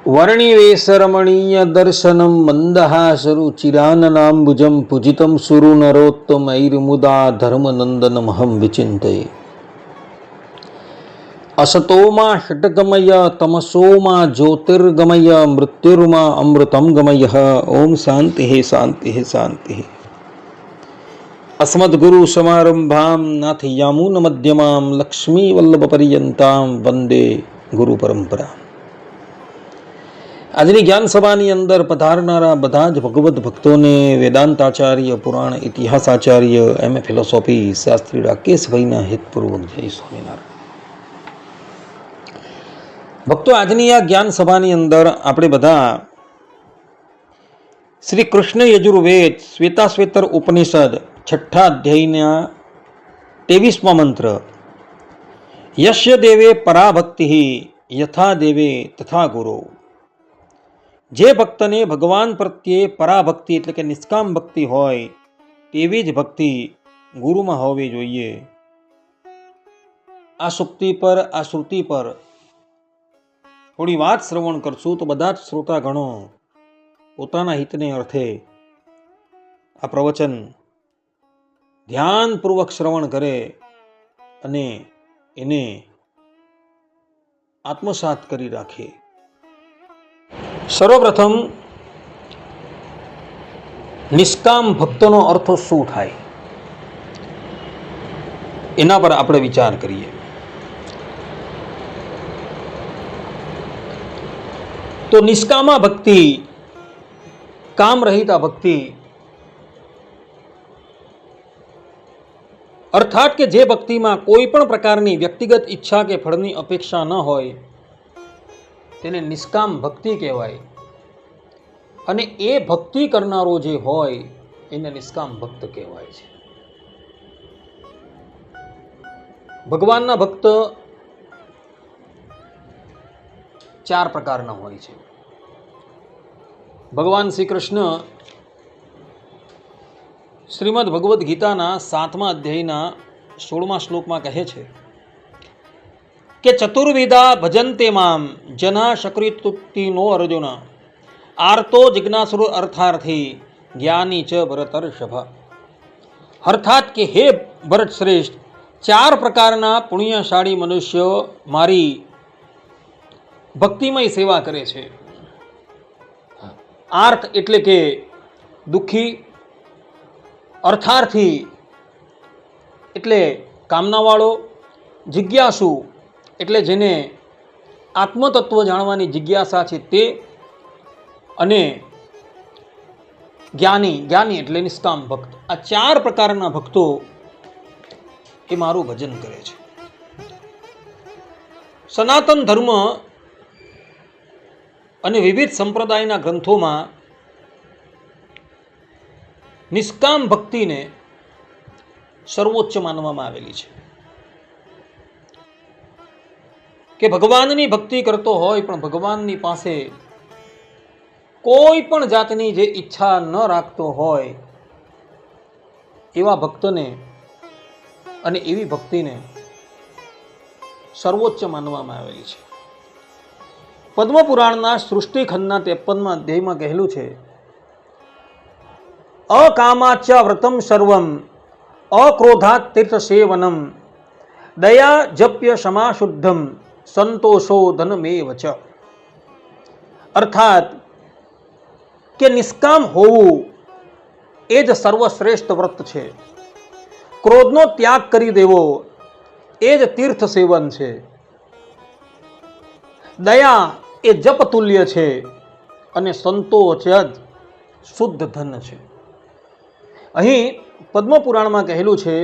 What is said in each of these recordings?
વર્ણિવેશરમણીય દર્શનમ મંદહાસરુચિરાનનાંબુજમ પૂજિતમ સુરુ નરોત્તમૈર્મુદા ધર્મનંદનમહં વિચિંતયે. असतोमा षट्गमय तमसोमा ज्योतिर्गमय मृत्युर्मा अमृतम गमय. ओम शांति शांति शांति. अस्मद्गुरु समारंभाम नाथ यामुन मध्यमाम लक्ष्मी वल्लभ पर्यंताम वंदे गुरु परंपरा. આજની જ્ઞાન સભાની અંદર પધારનારા બધા જ ભગવદ્ ભક્તોને વેદાંતાચાર્ય, પુરાણ ઇતિહાસાચાર્ય, એમએ ફિલોસોફી શાસ્ત્રી રાકેશભાઈના હિતપૂર્વક જય સ્વામિનારાયણ. ભક્તો, આજની આ જ્ઞાન સભાની અંદર આપણે બધા શ્રી કૃષ્ણ યજુર્વેદ શ્વેતાશ્વેતર ઉપનિષદ 6ઠા અધ્યાયના 23મા મંત્ર, યસ્ય દેવે પરાભક્તિ યથા દેવે તથા ગુરો. જે ભક્તને ભગવાન પ્રત્યે પરાભક્તિ એટલે કે નિષ્કામ ભક્તિ હોય તેવી જ ભક્તિ ગુરુમાં હોવી જોઈએ. આ સુક્તિ પર, આ શ્રુતિ પર થોડી વાત શ્રવણ કરશું તો બધા જ શ્રોતાગણો પોતાના હિતને અર્થે આ પ્રવચન ધ્યાનપૂર્વક શ્રવણ કરે અને એને આત્મસાત કરી રાખે. સર્વપ્રથમ નિષ્કામ ભક્તનો અર્થ શું થાય એના પર આપણે વિચાર કરીએ. તો નિષ્કામા ભક્તિ, કામ રહિતા ભક્તિ અર્થાત કે જે ભક્તિમાં કોઈ પણ પ્રકારની વ્યક્તિગત ઈચ્છા કે ફળની અપેક્ષા ન હોય તેને નિષ્કામ ભક્તિ કહેવાય. અને એ ભક્તિ કરનારો જે હોય એને નિષ્કામ ભક્ત કહેવાય છે. ભગવાનના ભક્ત 4 પ્રકારના હોય છે. ભગવાન શ્રી કૃષ્ણ શ્રીમદ ભગવદ્ ગીતાના 7મા અધ્યાયના 16મા શ્લોકમાં કહે છે કે ચતુર્વિધા ભજન્તે મામ જના શકૃતુક્તિનો અર્જુન આર્તો જિજ્ઞાસુર અર્થાર્થી જ્ઞાની ચ ભરતર્ષભ. અર્થાત કે હે ભરત શ્રેષ્ઠ, 4 પ્રકારના પુણ્યશાળી મનુષ્યો મારી ભક્તિમય સેવા કરે છે. આર્થ એટલે કે દુઃખી, અર્થાર્થી એટલે કામનાવાળો, જિજ્ઞાસુ એટલે જેને આત્મતત્વ જાણવાની જિજ્ઞાસા છે તે, અને જ્ઞાની, જ્ઞાની એટલે નિષ્કામ ભક્ત. આ 4 પ્રકારના ભક્તો એ મારું ભજન કરે છે. સનાતન ધર્મ અને વિવિધ સંપ્રદાયના ગ્રંથોમાં નિષ્કામ ભક્તિને સર્વોચ્ચ માનવામાં આવેલી છે. કે ભગવાનની ભક્તિ કરતો હોય પણ ભગવાનની પાસે કોઈ પણ જાતની જે ઈચ્છા ન રાખતો હોય એવા ભક્તને અને એવી ભક્તિને સર્વોચ્ચ માનવામાં આવેલી છે. પદ્મપુરાણના સૃષ્ટિખંડના 53મા અધ્યાયમાં કહેલું છે, અકામાચ વ્રતમ સર્વમ અક્રોધાત તીર્થ સેવનમ દયા જપ્ય ક્ષમા શુદ્ધમ સંતોષો ધનમેવ ચ. અર્થાત કે નિષ્કામ હોવું એ જ સર્વશ્રેષ્ઠ વ્રત છે. ક્રોધનો ત્યાગ કરી દેવો એ જ તીર્થ સેવન છે. દયા એ જપ તુલ્ય છે અને સંતોષ જ શુદ્ધ ધન છે. અહીં પદ્મપુરાણમાં કહેલું છે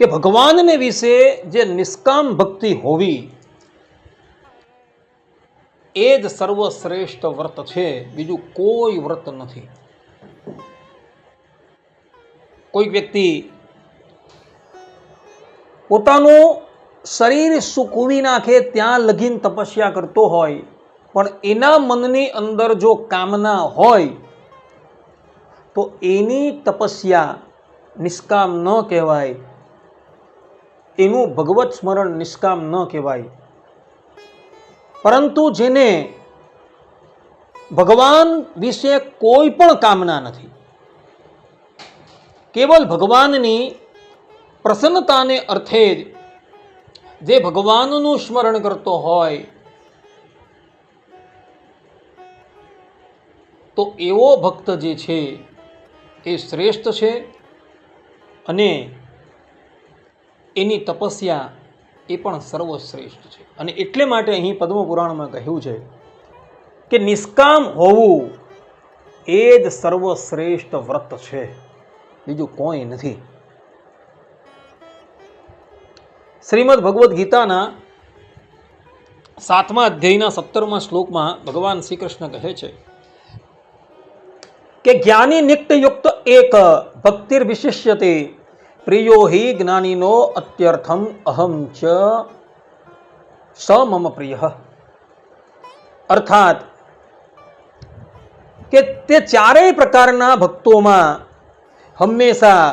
કે ભગવાનને વિશે જે નિષ્કામ ભક્તિ હોવી એ જ સર્વશ્રેષ્ઠ વ્રત છે. બીજું કોઈ વ્રત નથી. કોઈક વ્યક્તિ પોતાનું શરીર સૂકવી નાખે ત્યાં લગીન તપસ્યા કરતો હોય પણ એના મનની અંદર જો કામના હોય તો એની તપસ્યા નિષ્કામ ન કહેવાય, એનું ભગવત સ્મરણ નિષ્કામ ન કહેવાય. પરંતુ જેને ભગવાન વિશે કોઈ પણ કામના નથી, કેવલ ભગવાનની પ્રસન્નતાને અર્થે જ જે ભગવાનનું સ્મરણ કરતો હોય, તો એવો ભક્ત જે છે એ શ્રેષ્ઠ છે અને એની તપસ્યા એ પણ સર્વશ્રેષ્ઠ છે. અને એટલે માટે અહીં પદ્મપુરાણમાં કહ્યું છે કે નિષ્કામ હોવું એ જ સર્વશ્રેષ્ઠ વ્રત છે, બીજું કોઈ નથી. શ્રીમદ ભગવદ્ ગીતાના 7મા અધ્યાયના 17મા શ્લોકમાં ભગવાન શ્રી કૃષ્ણ કહે છે કે જ્ઞાની નિત્યયુક્ત એક ભક્તિર વિશિષ્યતે પ્રિયો હિ જ્ઞાનીનો અત્યર્થમ અહમ ચ સ મમ પ્રિય. અર્થાત કે તે ચારેય પ્રકારના ભક્તોમાં હંમેશા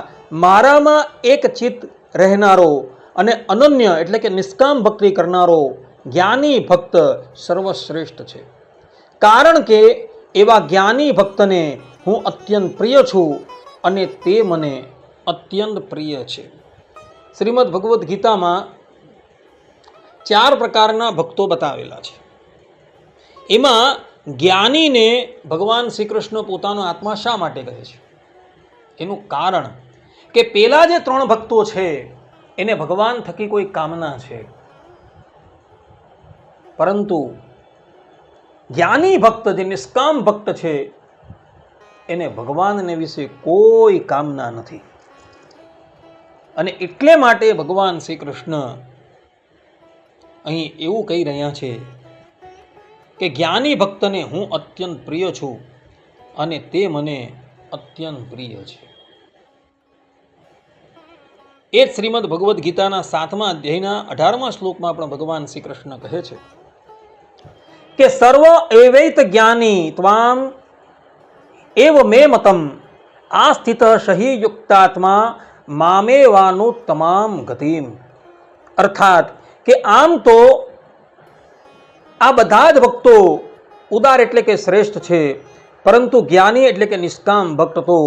મારામાં એક ચિત્ત રહેનારો અને અનન્ય એટલે કે નિષ્કામ ભક્તિ કરનારો જ્ઞાની ભક્ત સર્વશ્રેષ્ઠ છે. કારણ કે એવા જ્ઞાની ભક્તને હું અત્યંત પ્રિય છું અને તે મને અત્યંત પ્રિય છે. શ્રીમદ ભગવદ્ ગીતામાં 4 પ્રકારના ભક્તો બતાવેલા છે. એમાં જ્ઞાનીને ભગવાન શ્રી કૃષ્ણ પોતાનો આત્મા શા માટે કહે છે? એનું કારણ કે પેલા જે 3 ભક્તો છે એને ભગવાન થકી કોઈ કામના છે, પરંતુ જ્ઞાની ભક્ત જે નિષ્કામ ભક્ત છે એને ભગવાનને વિશે કોઈ કામના નથી. અને એટલે માટે ભગવાન શ્રી કૃષ્ણ અહીં એવું કહી રહ્યા છે કે જ્ઞાની ભક્તને હું અત્યંત પ્રિય છું અને તે મને અત્યંત પ્રિય છે. એ જ શ્રીમદ ભગવદ્ ગીતાના 7મા અધ્યાયના 18મા શ્લોકમાં પણ ભગવાન શ્રી કૃષ્ણ કહે છે કે સર્વ એવૈત જ્ઞાની ત્વામ એવ મે મતમ આસ્થિત સહી યુક્તાત્મા મામેવાનું તમામ ગતિમ. અર્થાત કે આમ તો આ બધા જ ભક્તો ઉદાર એટલે કે શ્રેષ્ઠ છે, પરંતુ જ્ઞાની એટલે કે નિષ્કામ ભક્ત તો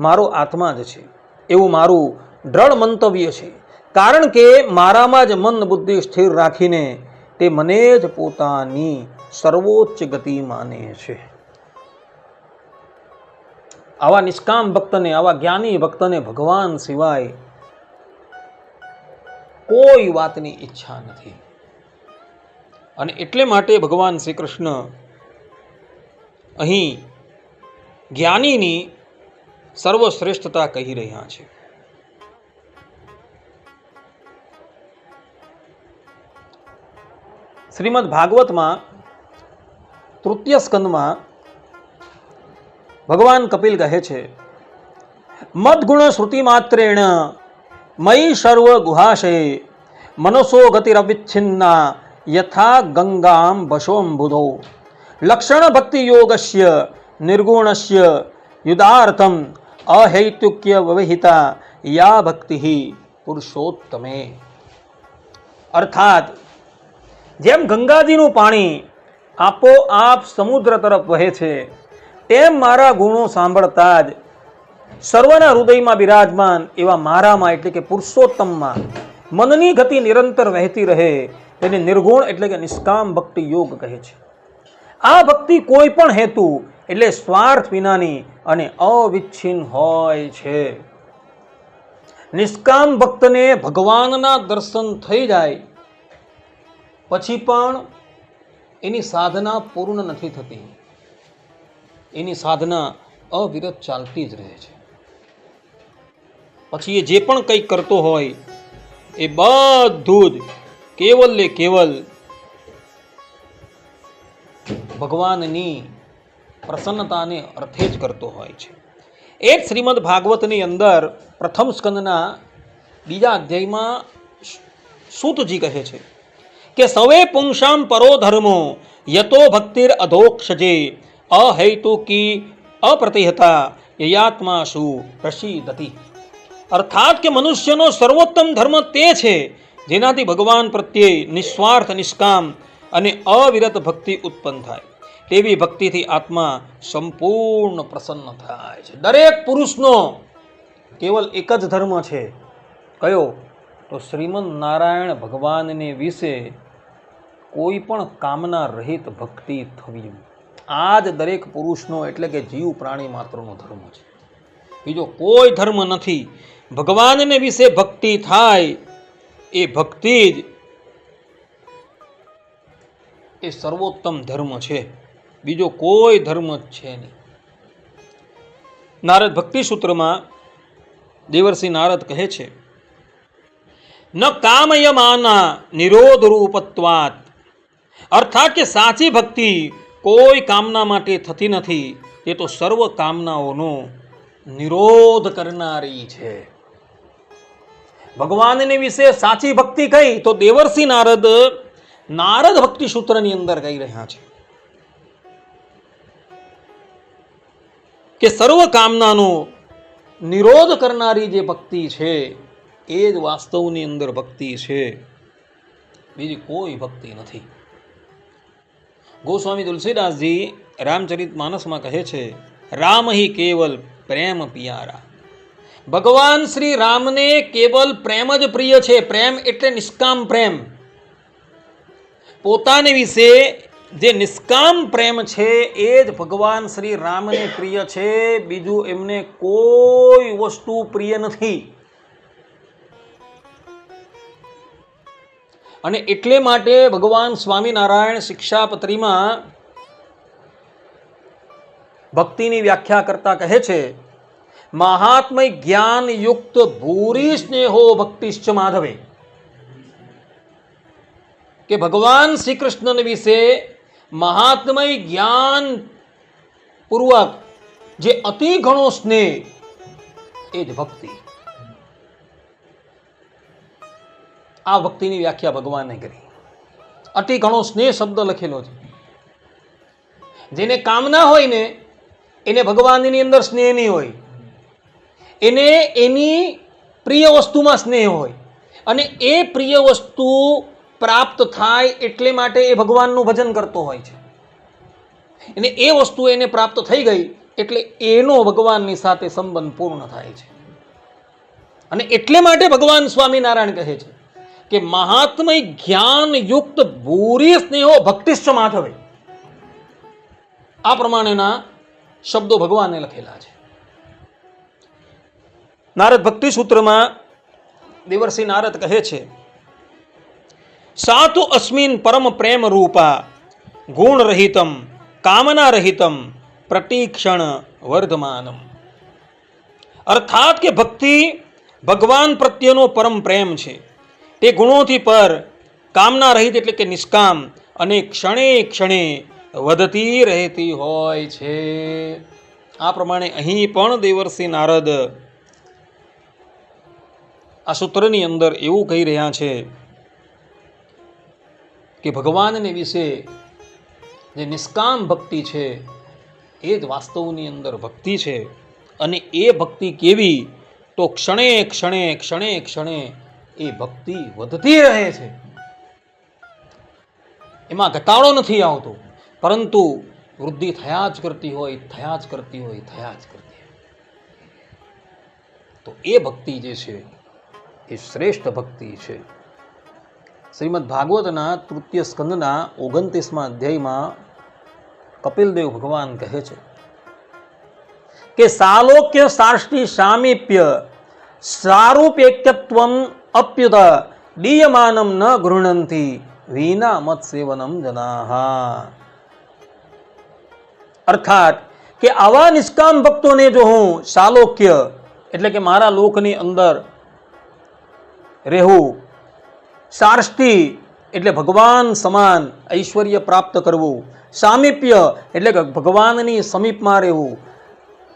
મારો આત્મા જ છે એવું મારું દ્રઢ મંતવ્ય છે. કારણ કે મારામાં જ મન બુદ્ધિ સ્થિર રાખીને તે મને જ પોતાની સર્વોચ્ચ ગતિ માને છે. આવા નિષ્કામ ભક્તને, આવા જ્ઞાની ભક્તને ભગવાન સિવાય કોઈ વાતની ઈચ્છા નથી. અને એટલે માટે ભગવાન શ્રી કૃષ્ણ અહીં જ્ઞાનીની સર્વશ્રેષ્ઠતા કહી રહ્યા છે. શ્રીમદ ભાગવતમાં 3ય સ્કંદમાં ભગવાન કપિલ કહે છે મદગુણ શ્રુતિ માત્રેણ મયી સર્વ ગુહાશય મનસો ગતિરવિચ્છિન્ના યથા ગંગામ વશોંબુધો લક્ષણ ભક્તિ યોગસ્ય નિર્ગુણસ્ય યુદાર્થમ અહૈતુક્ય વ્યવહિતા યા ભક્તિ પુરુષોત્તમે. અર્થાત જેમ ગંગાજીનું પાણી આપોઆપ સમુદ્ર તરફ વહે છે, તેમ મારા ગુણો સાંભળતા જ સર્વના હૃદયમાં બિરાજમાન એવા મારામાં એટલે કે પુરુષોત્તમમાં મનની ગતિ નિરંતર વહેતી રહે તેને નિર્ગુણ એટલે કે નિષ્કામ ભક્તિ યોગ કહે છે. આ ભક્તિ કોઈ પણ હેતુ એટલે સ્વાર્થ વિનાની અને અવિચ્છિન્ન હોય છે. નિષ્કામ ભક્તને ભગવાનના દર્શન થઈ જાય પછી પણ એની સાધના પૂર્ણ નથી થતી. એની સાધના અવિરત ચાલતી જ રહે છે. પછી એ જે પણ કંઈક કરતો હોય એ બધું જ કેવલ ને કેવલ ભગવાનની પ્રસન્નતાને અર્થે જ કરતો હોય છે. એ જ શ્રીમદ ભાગવતની અંદર પ્રથમ સ્કંદના 2જા અધ્યાયમાં સૂતજી કહે છે કે સવે પુંસામ પરો ધર્મો યતો ભક્તિર અધોક્ષજે અહૈતુકી અપ્રતિહતા યયાત્માસુ પ્રસીદતિ. અર્થાત કે મનુષ્યનો સર્વોત્તમ ધર્મ તે છે જેનાથી ભગવાન પ્રત્યે નિસ્વાર્થ નિષ્કામ અને અવિરત ભક્તિ ઉત્પન્ન થાય. તેવી ભક્તિથી આત્મા સંપૂર્ણ પ્રસન્ન થાય છે. દરેક પુરુષનો કેવલ એક જ ધર્મ છે. કયો? તો શ્રીમદ નારાયણ ભગવાનને વિશે કોઈ પણ કામના રહિત ભક્તિ થવી. આ જ દરેક પુરુષનો એટલે કે જીવ પ્રાણી માત્રનો ધર્મ છે. બીજો કોઈ ધર્મ નથી. ભગવાનને વિશે ભક્તિ થાય એ ભક્તિ જ એ સર્વોત્તમ ધર્મ છે. બીજો કોઈ ધર્મ જ છે નહીં. નારદ ભક્તિ સૂત્રમાં દેવર્ષિ નારદ કહે છે, ન કામયમાના નિરોધ રૂપત્વાત, અર્થાત કે સાચી ભક્તિ કોઈ કામના માટે થતી નથી. તે તો સર્વ કામનાઓનો નિરોધ કરનારી છે. ભગવાનને વિશે સાચી ભક્તિ કઈ? તો દેવર્ષિ નારદ ભક્તિ સૂત્રની અંદર કહી રહ્યા છે કે સર્વ કામનાનો નિરોધ કરનારી જે ભક્તિ છે એ જ વાસ્તવની અંદર ભક્તિ છે. બીજી કોઈ ભક્તિ નથી. ગોસ્વામી તુલસીદાસજી રામચરિત માનસમાં કહે છે, રામ હી કેવલ પ્રેમ પિયારા. ભગવાન શ્રી રામને કેવલ પ્રેમ જ પ્રિય છે. પ્રેમ એટલે નિષ્કામ પ્રેમ. પોતાને વિશે જે નિષ્કામ પ્રેમ છે એ જ ભગવાન શ્રી રામને પ્રિય છે. બીજું એમને કોઈ વસ્તુ પ્રિય નથી. અને એટલે માટે ભગવાન સ્વામિનારાયણ શિક્ષાપત્રીમાં ભક્તિની વ્યાખ્યા કરતા કહે છે, મહાત્મય જ્ઞાન યુક્ત ભૂરી સ્નેહો ભક્તિશ્ચ માધવે. કે ભગવાન શ્રી કૃષ્ણ વિશે મહાત્મય જ્ઞાન પૂર્વક જે અતિ ઘણો સ્નેહ એ જ ભક્તિ. આ ભક્તિની વ્યાખ્યા ભગવાને કરી. અતિ ઘણો સ્નેહ શબ્દ લખેલો છે. જેને કામના હોય ને એને ભગવાનની અંદર સ્નેહ નહીં હોય. એને એની પ્રિય વસ્તુમાં સ્નેહ હોય. અને એ પ્રિય વસ્તુ પ્રાપ્ત થાય એટલે માટે એ ભગવાનનું ભજન કરતો હોય છે. અને એ વસ્તુ એને પ્રાપ્ત થઈ ગઈ એટલે એનો ભગવાનની સાથે સંબંધ પૂર્ણ થાય છે. અને એટલે માટે ભગવાન સ્વામિનારાયણ કહે છે કે મહાત્મય જ્ઞાન યુક્ત ભૂરી સ્નેહો ભક્તિશ્ચ માધવે. આ પ્રમાણેના શબ્દો ભગવાને લખેલા છે. નારદ ભક્તિ સૂત્રમાં દેવર્ષિ નારદ કહે છે, સાતુ અસ્મિન પરમ પ્રેમ રૂપા ગુણ રહિતમ કામના રહિતમ પ્રતિક્ષણ વર્ધમાનમ. અર્થાત કે ભક્તિ ભગવાન પ્રત્યેનો પરમ પ્રેમ છે. તે ગુણોથી પર, કામના રહિત એટલે કે નિષ્કામ, અને ક્ષણે ક્ષણે વધતી રહેતી હોય છે. આ પ્રમાણે અહીં પણ દેવર્ષિ નારદ આ સૂત્રની અંદર એવું કહી રહ્યા છે કે ભગવાનને વિશે જે નિષ્કામ ભક્તિ છે એ જ વાસ્તવની અંદર ભક્તિ છે. અને એ ભક્તિ કેવી? તો ક્ષણે ક્ષણે ક્ષણે ક્ષણે એ ભક્તિ વધતી રહે છે. એમાં ઘટાડો નથી આવતો, પરંતુ વૃદ્ધિ થયા જ કરતી હોય, થયા જ કરતી હોય, થયા જ કરતી હોય. તો એ ભક્તિ જે છે એ શ્રેષ્ઠ ભક્તિ છે. શ્રીમદ ભાગવતના તૃતીય સ્કંદના 29મા અધ્યાયમાં કપિલદેવ ભગવાન કહે છે કે સાલોક્ય સાષ્ટી સામીપ્ય સારૂપ્યત્વમ અપ્યુત દીયમાનમ ન ગૃહણંતિ વિના મત સેવનમ જનાહા. અર્થાત કે આવા નિષ્કામ ભક્તોને જો હું સાલોક્ય એટલે કે મારા લોકની અંદર રહેવું, સાર્ષ્ટી એટલે ભગવાન સમાન ઐશ્વર્ય પ્રાપ્ત કરવું, સામીપ્ય એટલે કે ભગવાનની સમીપમાં રહેવું,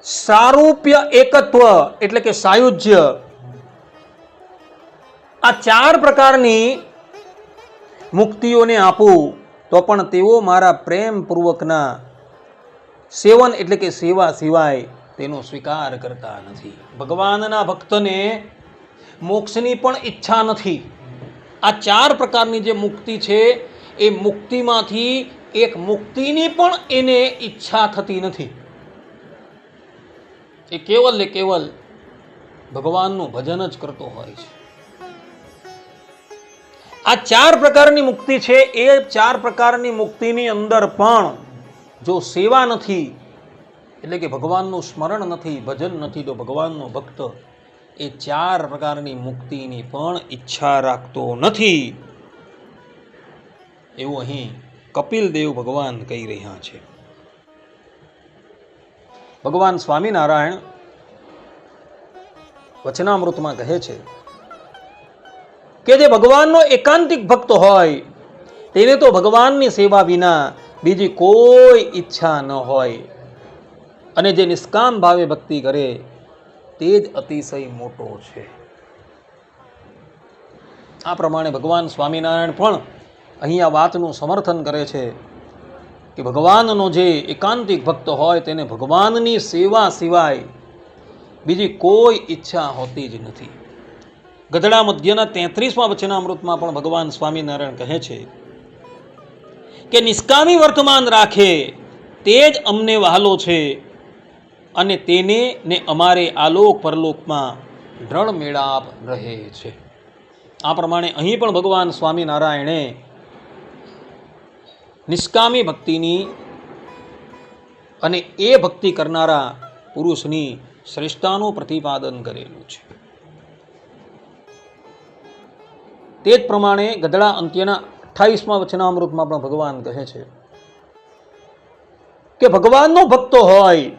સારૂપ્ય એકત્વ એટલે કે સાયુજ્ય, આ 4 પ્રકારની મુક્તિઓને આપું તો પણ તેઓ મારા પ્રેમપૂર્વકના સેવન એટલે કે સેવા સિવાય તેનો સ્વીકાર કરતા નથી. ભગવાનના ભક્તને મોક્ષની પણ ઈચ્છા નથી. આ 4 પ્રકારની જે મુક્તિ છે એ મુક્તિમાંથી એક મુક્તિની પણ એને ઈચ્છા થતી નથી. એ કેવલ ને કેવલ ભગવાનનું ભજન જ કરતો હોય છે. આ 4 પ્રકારની મુક્તિ છે. એ 4 પ્રકારની મુક્તિની અંદર પણ જો સેવા નથી, એટલે કે ભગવાનનું સ્મરણ નથી, ભજન નથી, તો ભગવાનનો ભક્ત એ 4 પ્રકારની મુક્તિની પણ ઈચ્છા રાખતો નથી, એવું અહીં કપિલ દેવ ભગવાન કહી રહ્યા છે. ભગવાન સ્વામિનારાયણ વચનામૃતમાં કહે છે કે જે ભગવાનનો એકાંતિક ભક્ત હોય તેને તો ભગવાનની સેવા વિના બીજી કોઈ ઈચ્છા ન હોય, અને જે નિષ્કામ ભાવે ભક્તિ કરે તે જ અતિશય મોટો છે. આ પ્રમાણે ભગવાન સ્વામિનારાયણ પણ અહીં આ વાતનું સમર્થન કરે છે કે ભગવાનનો જે એકાંતિક ભક્ત હોય તેને ભગવાનની સેવા સિવાય બીજી કોઈ ઈચ્છા હોતી જ નથી. ગધડા મધ્યના 33મા વચનામૃતમાં પણ ભગવાન સ્વામિનારાયણ કહે છે કે નિષ્કામી વર્તમાન રાખે તે જ અમને વહાલો છે, અને તેને ને અમારે આલોક પરલોકમાં દ્રઢ મેળાપ રહે છે. આ પ્રમાણે અહીં પણ ભગવાન સ્વામિનારાયણે નિષ્કામી ભક્તિની અને એ ભક્તિ કરનારા પુરુષની શ્રેષ્ઠતાનું પ્રતિપાદન કરેલું છે. તે જ પ્રમાણે ગધડા અંત્યના 28મા વચનામૃતમાં પણ ભગવાન કહે છે કે ભગવાનનો ભક્ત હોય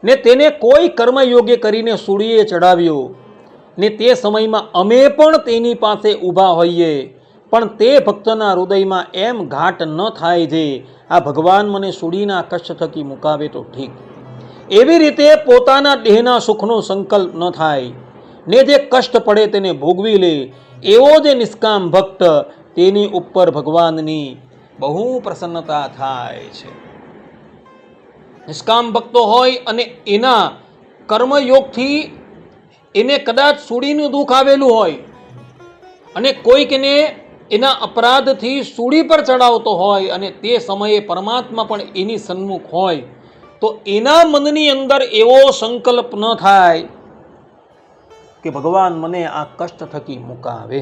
ને તેને કોઈ કર્મયોગ્ય કરીને સૂળીએ ચડાવ્યો ને તે સમયમાં અમે પણ તેની પાસે ઊભા હોઈએ, પણ તે ભક્તના હૃદયમાં એમ ઘાટ ન થાય જે આ ભગવાન મને સૂળીના કષ્ટ થકી મુકાવે તો ઠીક, એવી રીતે પોતાના દેહના સુખનો સંકલ્પ ન થાય ને જે કષ્ટ પડે તેને ભોગવી લે, એવો જે નિષ્કામ ભક્ત તેની ઉપર ભગવાનની બહુ પ્રસન્નતા થાય છે. નિષ્કામ ભક્તો હોય અને એના કર્મયોગથી એને કદાચ સૂળીનું દુઃખ આવેલું હોય અને કોઈકને એના અપરાધથી સૂળી પર ચડાવતો હોય અને તે સમયે પરમાત્મા પણ એની સન્મુખ હોય, તો એના મનની અંદર એવો સંકલ્પ ન થાય કે ભગવાન મને આ કષ્ટ થકી મુકાવે.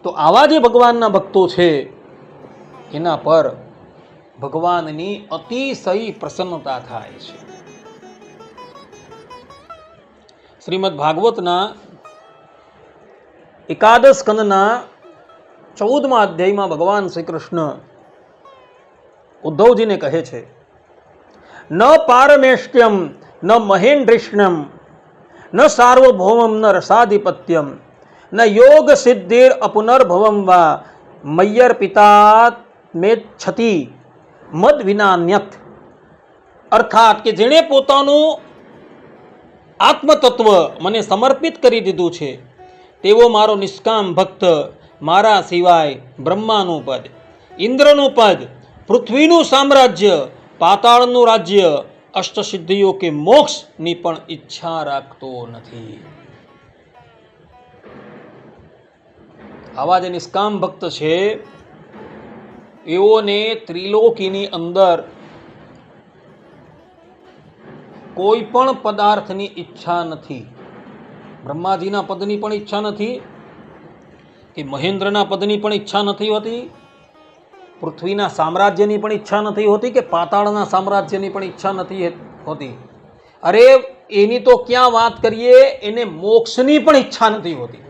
તો આવા જે ભગવાનના ભક્તો છે એના પર ભગવાનની અતિશય પ્રસન્નતા થાય છે. શ્રીમદ ભાગવતના 11 સ્કંદના 14મા અધ્યાયમાં ભગવાન શ્રી કૃષ્ણ ઉદ્ધવજીને કહે છે, ન પારમેષ્ટ્યમ ન મહેન્દ્રિષ્ણમ ન સાર્વભૌમમ ન રસાધિપત્યમ ન યોગ સિદ્ધિર અપુનર્ભવમ વા મય્યર્પિતાત મેચ્છતિ મદ વિનાન્યત. અર્થાત કે જેણે પોતાનું આત્મતત્વ મને સમર્પિત કરી દીધું છે તેવો મારો નિષ્કામ ભક્ત મારા સિવાય બ્રહ્માનું પદ, ઇન્દ્રનું પદ, પૃથ્વીનું સામ્રાજ્ય, પાતાળનું રાજ્ય, અષ્ટસિદ્ધિઓ કે મોક્ષની પણ ઈચ્છા રાખતો નથી. આવા જે નિષ્કામ ભક્ત છે એઓને ત્રિલોકીની અંદર કોઈ પણ પદાર્થની ઈચ્છા નથી. બ્રહ્માજીના પદની પણ ઈચ્છા નથી, કે મહેન્દ્રના પદની પણ ઈચ્છા નથી હોતી, પૃથ્વીના સામ્રાજ્યની પણ ઈચ્છા નથી હોતી, કે પાતાળના સામ્રાજ્યની પણ ઈચ્છા નથી હોતી. અરે એની તો ક્યાં વાત કરીએ, એને મોક્ષની પણ ઈચ્છા નથી હોતી.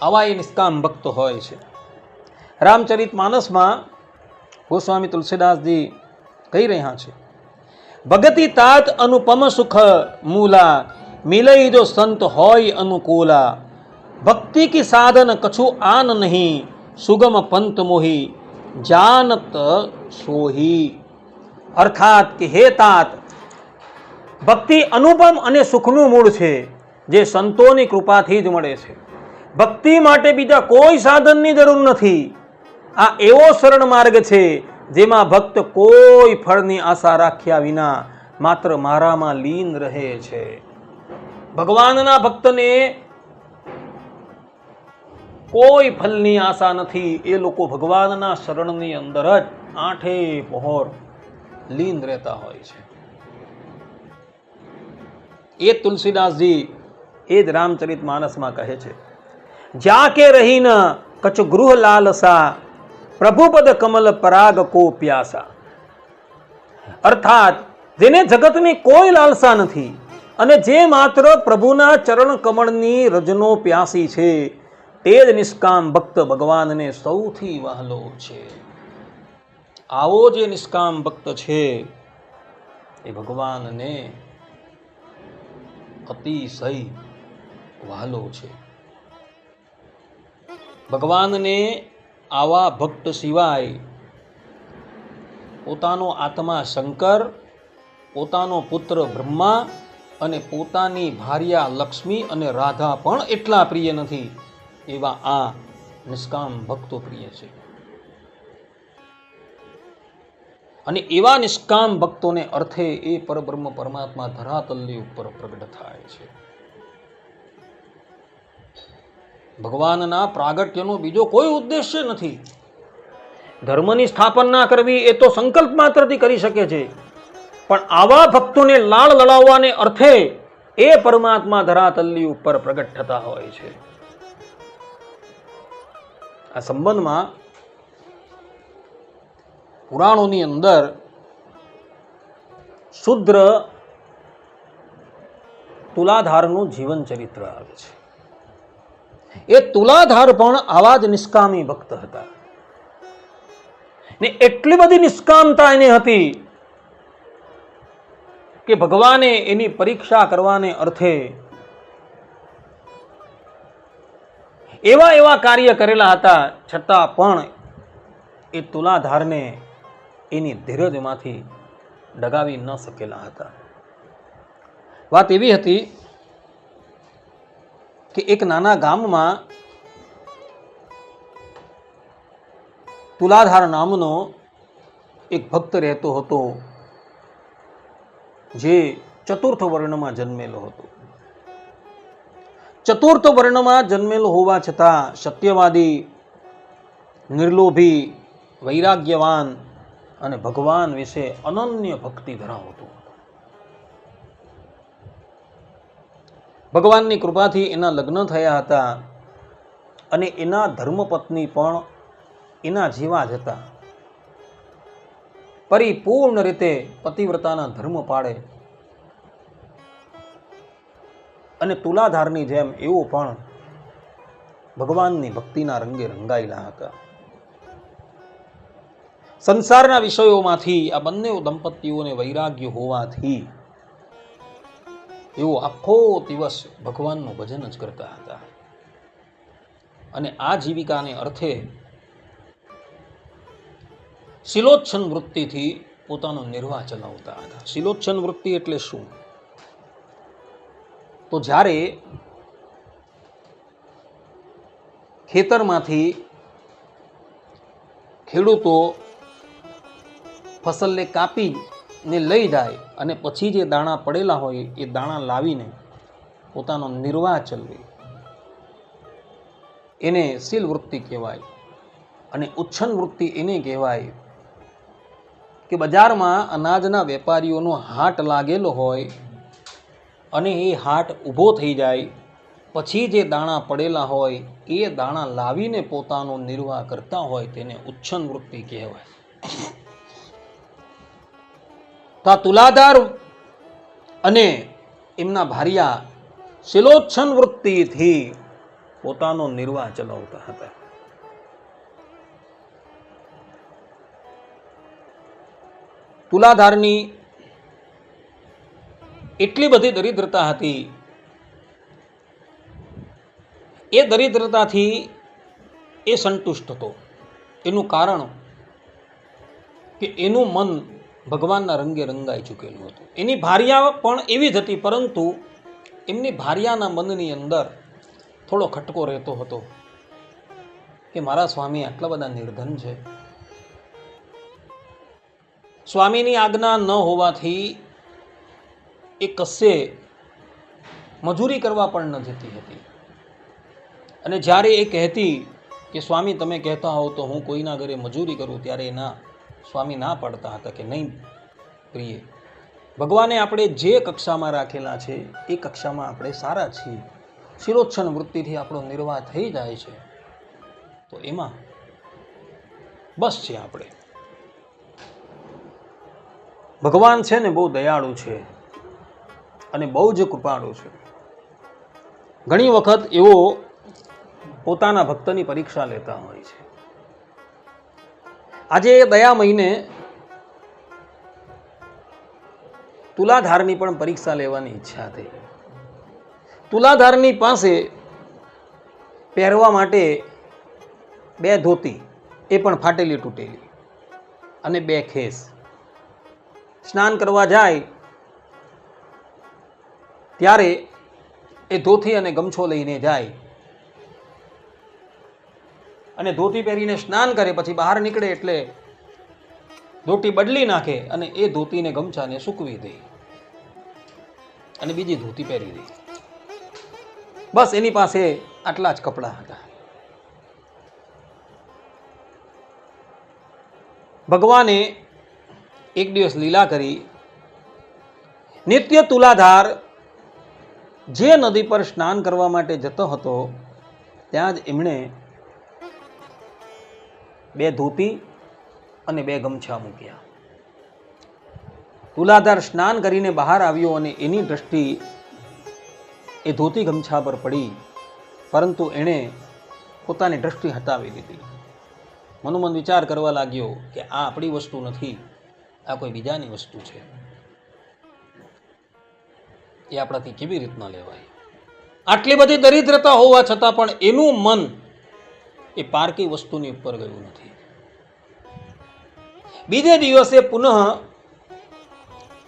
આવા એ નિષ્કામ ભક્ત હોય છે. રામચરિત માનસમાં ગોસ્વામી તુલસીદાસજી કહી રહ્યા છે, ભગતિ તાત અનુપમ સુખ મૂલા મિલઈ જો સંત હોય અનુકૂલા, ભક્તિ કી સાધન કछु આન નહીં સુગમ પંત મોહી જાનત સોહી. અર્થાત કે હે તાત, ભક્તિ અનુપમ અને સુખનું મૂળ છે જે સંતોની કૃપાથી જ મળે છે. ભક્તિ માટે બીજા કોઈ સાધનની જરૂર નથી. આ એવો સરળ માર્ગ છે જેમાં ભક્ત કોઈ ફળની આશા રાખ્યા વિના માત્ર મારામાં લીન રહે છે. ભગવાનના ભક્તને કોઈ ફલની આશા નથી. એ લોકો ભગવાનના શરણની અંદર જ આઠે પહોર લીન રહેતા હોય છે. એ તુલસીદાસજી એ જ રામચરિત માનસમાં કહે છે, જા કે રહી ન કચ ગૃહ લાલસા, પ્રભુપદ કમલ પરાગ કો પ્યાસા. અર્થાત જેને જગતની કોઈ લાલસા નથી અને જે માત્ર પ્રભુના ચરણ કમળની રજનો પ્યાસી છે, તે જ નિષ્કામ ભક્ત ભગવાનને સૌથી વહાલો છે. આવો જે નિષ્કામ ભક્ત છે એ ભગવાનને અતિશય વહાલો છે. ભગવાનને આવા ભક્ત સિવાય પોતાનો આત્મા શંકર, પોતાનો પુત્ર બ્રહ્મા અને પોતાની ભાર્યા લક્ષ્મી અને રાધા પણ એટલા પ્રિય નથી એવા આ નિષ્કામ ભક્તો પ્રિય છે. અને એવા નિષ્કામ ભક્તોને અર્થે એ પરબ્રહ્મ પરમાત્મા ધરાતલની ઉપર પ્રગટ થાય છે. ભગવાનના પ્રાગટ્યનો બીજો કોઈ ઉદ્દેશ્ય નથી. ધર્મની સ્થાપના કરવી એ તો સંકલ્પ માત્રથી કરી શકે છે, પણ આવા ભક્તોને લાળ લડાવવાને અર્થે એ પરમાત્મા ધરાતલની ઉપર પ્રગટ થતા હોય છે. આ સંબંધમાં પુરાણોની અંદર શુદ્ર તુલાધારનું જીવન ચરિત્ર આવે છે. એ તુલાધાર પણ આવા જ નિષ્કામી ભક્ત હતા ને એટલી બધી નિષ્કામતા એની હતી કે ભગવાને એની પરીક્ષા કરવાને અર્થે એવા એવા કાર્ય કરેલા હતા, છતાં પણ એ તુલાધારને એની ધીરજમાંથી ડગાવી ન શકેલા હતા. વાત એવી હતી કે એક નાના ગામમાં તુલાધાર નામનો એક ભક્ત રહેતો હતો, જે ચતુર્થ વર્ણમાં જન્મેલો હતો. ચતુર્થ વર્ણમાં જન્મેલો હોવા છતાં સત્યવાદી, નિર્લોભી, વૈરાગ્યવાન અને ભગવાન વિશે અનન્ય ભક્તિ ધરાવતો હતો. ભગવાનની કૃપાથી એના લગ્ન થયા હતા અને એના ધર્મપત્ની પણ એના જેવા જ હતા. પરિપૂર્ણ રીતે પતિવ્રતાના ધર્મ પાળે અને તુલાધારની જેમ એવો પણ ભગવાનની ભક્તિના રંગે રંગાયેલા હતા. સંસારના વિષયોમાંથી આ બંને દંપતીઓને વૈરાગ્ય હોવાથી એવો આખો દિવસ ભગવાનનું ભજન જ કરતા હતા અને આ જીવિકાને અર્થે શિલોચ્છન વૃત્તિથી પોતાનો નિર્વાહ ચલાવતા હતા. શિલોચ્છન વૃત્તિ એટલે શું? તો જ્યારે ખેતરમાંથી ખેડૂતો ફસલને કાપીને લઈ જાય અને પછી જે દાણા પડેલા હોય એ દાણા લાવીને પોતાનો નિર્વાહ ચલાવે, એને શીલ વૃત્તિ કહેવાય. અને ઉચ્છન વૃત્તિ એને કહેવાય કે બજારમાં અનાજના વેપારીઓનો હાટ લાગેલો હોય અને એ હાટ ઊભો થઈ જાય પછી જે દાણા પડેલા હોય એ દાણા લાવીને પોતાનો નિર્વાહ કરતા હોય તેને ઉચ્છન વૃત્તિ કહેવાય. તો આ તુલાધાર અને એમના ભાર્યા શિલોચ્છન વૃત્તિથી પોતાનો નિર્વાહ ચલાવતા હતા. તુલાધારની એટલી બધી દરિદ્રતા હતી, એ દરિદ્રતાથી એ સંતુષ્ટ હતો. એનું કારણ કે એનું મન ભગવાનના રંગે રંગાઈ ચૂકેલું હતું. એની ભાર્યા પણ એવી જ હતી, પરંતુ એમની ભાર્યાના મનની અંદર થોડો ખટકો રહેતો હતો કે મારા સ્વામી આટલા બધા નિર્ધન છે. સ્વામીની આજ્ઞા ન હોવાથી એ કશે મજૂરી કરવા પણ ન જતી હતી. અને જ્યારે એ કહેતી કે સ્વામી તમે કહેતા હોવ તો હું કોઈના ઘરે મજૂરી કરું, ત્યારે એના સ્વામી ના પાડતા હતા કે નહીં પ્રિય, ભગવાને આપણે જે કક્ષામાં રાખેલા છે એ કક્ષામાં આપણે સારા છીએ, શિરોચ્છન વૃત્તિથી આપણો નિર્વાહ થઈ જાય છે, તો એમાં બસ છે. આપણે ભગવાન છે ને બહુ દયાળુ છે અને બહુ જ કૃપાળુ છે. ઘણી વખત એવો પોતાના ભક્તની પરીક્ષા લેતા હોય છે. આજે એ દયા મહિને તુલાધારની પણ પરીક્ષા લેવાની ઈચ્છા થઈ. તુલાધારની પાસે પહેરવા માટે 2 ધોતી, એ પણ ફાટેલી તૂટેલી, અને 2 ખેસ. સ્નાન કરવા જાય ત્યારે એ ધોતી અને ગમછો લઈને જાય, અને ધોતી પહેરીને સ્નાન કરે, પછી બહાર નીકળે એટલે ધોતી બદલી નાખે અને એ ધોતીને ગમછાને સૂકવી દે અને બીજી ધોતી પહેરી દે. બસ એની પાસે આટલા જ કપડાં હતા. ભગવાને એક દિવસ લીલા કરી. નિત્ય તુલાધાર જે નદી પર સ્નાન કરવા માટે જતો હતો ત્યાં જ એમણે 2 ધોતી અને 2 ગમછા મૂક્યા. તુલાધાર સ્નાન કરીને બહાર આવ્યો અને એની દ્રષ્ટિ એ ધોતી ગમછા પર પડી, પરંતુ એણે પોતાની દ્રષ્ટિ હટાવી લીધી. મનોમન વિચાર કરવા લાગ્યો કે આ આપણી વસ્તુ નથી, આ કોઈ બીજાની વસ્તુ છે, એ આપણાથી કેવી રીતના લેવાય. આટલી બધી દરિદ્રતા હોવા છતાં પણ એનું મન એ પારકી વસ્તુની ઉપર ગયું નથી. બીજે દિવસે પુનઃ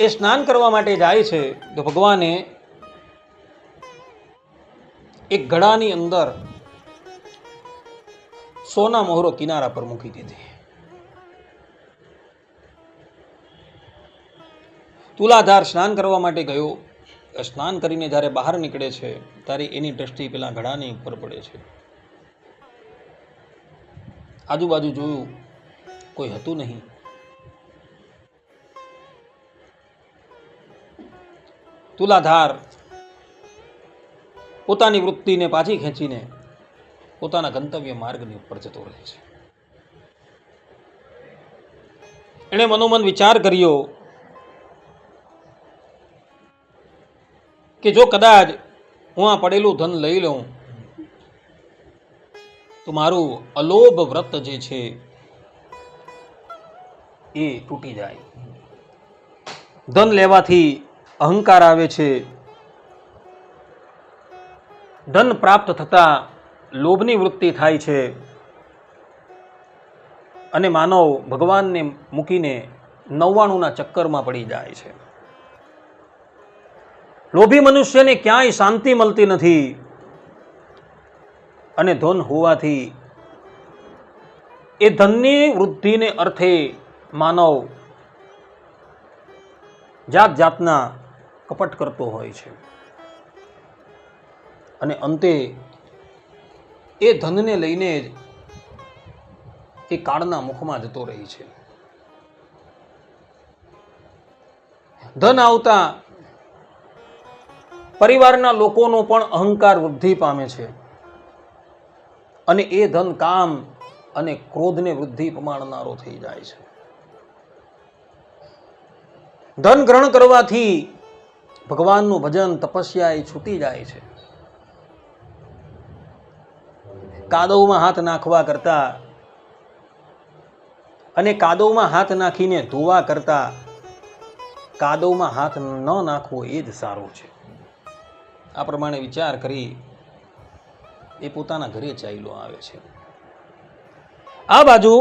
એ સ્નાન કરવા માટે જાય છે તો ભગવાને એક ઘડાની અંદર સોના મોહરો કિનારા પર મૂકી દીધી. તુલાધાર સ્નાન કરવા માટે ગયો. સ્નાન કરીને જ્યારે બહાર નીકળે છે ત્યારે એની દ્રષ્ટિ પેલા ઘડાની ઉપર પડે છે. આજુબાજુ જોયું, કોઈ હતું નહીં. તુલાધાર પોતાની વૃત્તિને પાછી ખેંચીને પોતાના ગંતવ્ય માર્ગની ઉપર જતો રહે છે. એણે મનોમન વિચાર કર્યો કે જો કદાચ હું આ પડેલું ધન લઈ લઉં તો મારું અલોભ વ્રત જે છે એ તૂટી જાય. ધન લેવાથી અહંકાર આવે છે. ધન પ્રાપ્ત થતા લોભની વૃત્તિ થાય છે અને માનવ ભગવાનને મૂકીને 99ના ચક્કરમાં પડી જાય છે. લોભી મનુષ્યને ક્યાંય શાંતિ મળતી નથી અને ધન હોવાથી એ ધનની વૃદ્ધિને અર્થે માનવ જાત જાતના કપટ કરતો હોય છે અને અંતે એ ધનને લઈને જ એ કાળના મુખમાં જતો રહે છે. ધન આવતા પરિવારના લોકોનો પણ અહંકાર વૃદ્ધિ પામે છે અને એ ધન કામ અને ક્રોધને વૃદ્ધિ પમાડનારો થઈ જાય છે. ધન ગ્રહણ કરવાથી ભગવાનનું ભજન તપસ્યા એ છૂટી જાય છે. કાદવમાં હાથ નાખવા કરતા અને કાદવમાં હાથ નાખીને ધોવા કરતા કાદવમાં હાથ ન નાખવો એ જ સારું છે. આ પ્રમાણે વિચાર કરી એ પોતાના ઘરે ચાલ્યો આવે છે. આ બાજુ